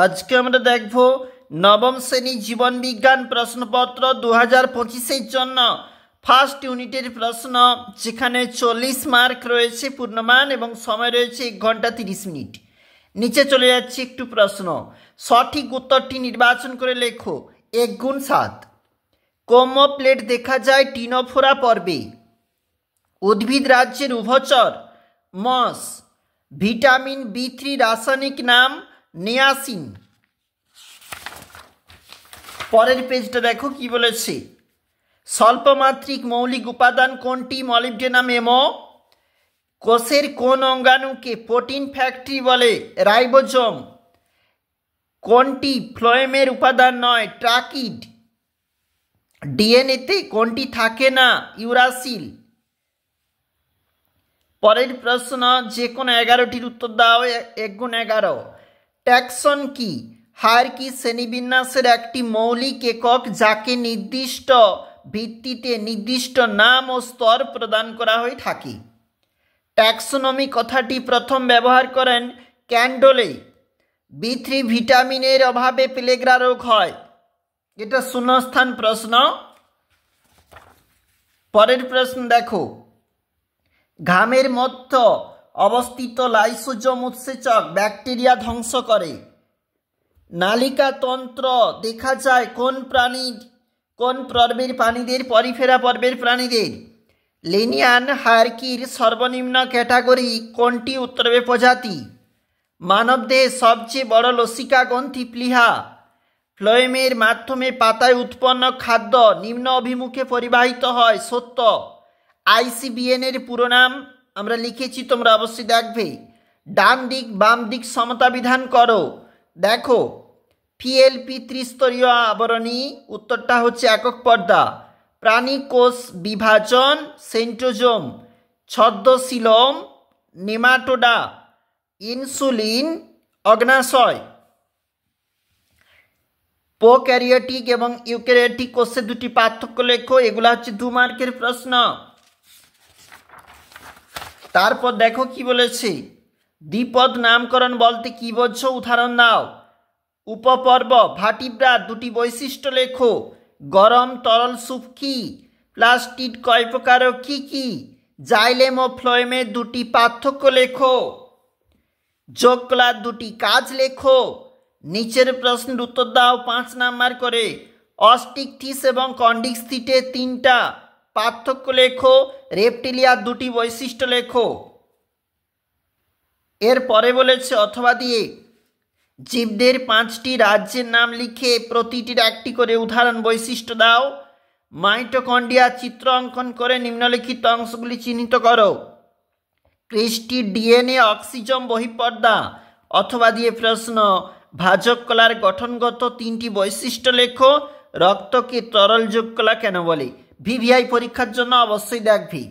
আজকে আমরা দেখব নবম শ্রেণী জীবন বিজ্ঞান প্রশ্নপত্র 2025-এর জন্য ফার্স্ট ইউনিটের প্রশ্ন, যেখানে 40 মার্ক রয়েছে পূর্ণমান এবং সময় রয়েছে 1 ঘন্টা 30 মিনিট। নিচে চলে যাচ্ছে একটু প্রশ্ন, সঠিক উত্তরটি নির্বাচন করে লেখো। 1 গুণ 7। কৌম প্লেট দেখা যায় টিনোফোরা পর্বে। উদ্ভিদ রাজ্যের উভচর মস। ভিটামিন B3 রাসায়নিক নাম নিয়াসিন। পরের পেজটা দেখো কি বলেছে। স্বল্পমাত্রিক মৌলিক উপাদান কোনটি? মলিবডেনাম এমো। কোষের কোন অঙ্গাণুকে প্রোটিন ফ্যাক্টরি বলে? রাইবোজোম। কোনটি ফ্লোয়েমের উপাদান নয়? ট্রাকিড। ডিএনএতে কোনটি থাকে না? ইউরাসিল। পরের প্রশ্ন, যে কোনো 11টির উত্তর দাও। 1 গুণ 11। ট্যাক্সন কি? হায়ারার্কি শ্রেণীবিন্যাসের একটি মৌলিক একক, যাকে নির্দিষ্ট ভিত্তিতে নির্দিষ্ট নাম ও স্তর প্রদান করা হয়ে থাকে। ট্যাক্সোনমি কথাটি প্রথম ব্যবহার করেন ক্যান্ডলে। B3 ভিটামিনের অভাবে প্লেগরা রোগ হয়। এটা শূন্যস্থান প্রশ্ন। পরের প্রশ্ন দেখো, ঘামের মধ্যে অবস্থিত লাইসোজোম উৎসেচক ব্যাকটেরিয়া ধ্বংস করে। নালিকা তন্ত্র দেখা যায় কোন প্রাণীর? কোন পর্বের প্রাণীদের? পরিফেরা পর্বের প্রাণীদের। লিনিয়ান হায়ারার্কির সর্বনিম্ন ক্যাটাগরি কোনটি? উত্তরবে প্রজাতি। মানবদেহের সবচেয়ে বড় লসিকা গ্রন্থি প্লীহা। ফ্লোয়েমের মাধ্যমে পাতায় উৎপন্ন খাদ্য নিম্ন অভিমুখে পরিবাহিত হয়। সত্য। ICBN এর পুরো নাম আমরা লিখেছি, তোমরা অবশ্যই দেখবে। ডান দিক বাম দিক সমতা বিধান করো। দেখো, PLP ত্রিস্তরীয় আবরণী, উত্তরটা হচ্ছে একক পর্দা। প্রাণী কোষ বিভাজন সেন্ট্রোজোম। ছদ্মশীলম নেমাটোডা। ইনসুলিন অগ্নাশয়। প্রোক্যারিওটিক এবং ইউক্যারিওটিক কোষের দুটি পার্থক্য লেখো। এগুলো হচ্ছে 2 মার্কের প্রশ্ন। তারপর দেখো কি বলেছে, দ্বিপদ নামকরণ বলতে কি বোঝো? উদাহরণ দাও। উপপর্ব ভার্টিব্রা দুটি বৈশিষ্ট্য লেখো। গরম তরল স্যুপ কি? প্লাস্টিড কয় প্রকার ও কি কি? জাইলেম ও ফ্লোয়েমের দুটি পার্থক্য লেখো। যোগ করার দুটি কাজ লেখো। নিচের প্রশ্নের উত্তর দাও 5 নাম্বার করে। অস্টিকথিস এবং কন্ডিক্সথিসে 3টা পার্থক্য লেখো। রেপটিলিয়ার দুটি বৈশিষ্ট্য লেখো। এরপরে বলেছে অথবা দিয়ে জীবদের 5টি রাজ্যের নাম লিখে প্রতিটির একটি করে উদাহরণ বৈশিষ্ট্য দাও। মাইটোকন্ড্রিয়া চিত্র অঙ্কন করে নিম্নলিখিত অংশগুলি চিহ্নিত করো। ক্রিস্টির ডিএনএ অক্সিজম বহিঃপর্দা। অথবা দিয়ে প্রশ্ন, ভাজক কলার গঠনগত 3টি বৈশিষ্ট্য লেখো। রক্তকে তরল যোগ কলা কেন বলে? VVI পরীক্ষার জন্য অবশ্যই দেখবি।